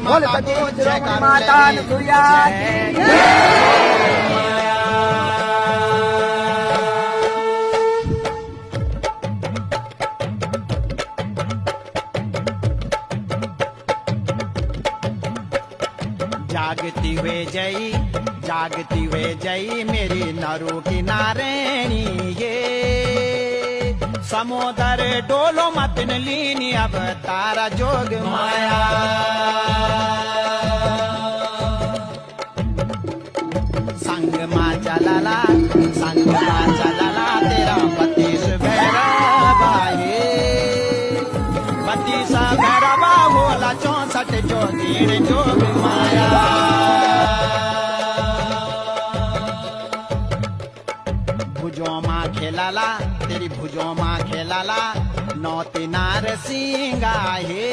बोल माता सती को शिरोमणि माता अनुसुईया की जागती हुए जई, जागती हुए जई मेरी नरू की नारायणी ये समुदर डोलो मतिन लीनी अब तारा जोग माया संग माँ चलाला, संग माँ चलाला तेरा बत्तीस भैरवा हे बत्तीस भैरवा होला 64 जोगीण जोग माया भुजो माँ खेलाला तेरी भुजो माँ खेलाला नौती नार सिंगा हे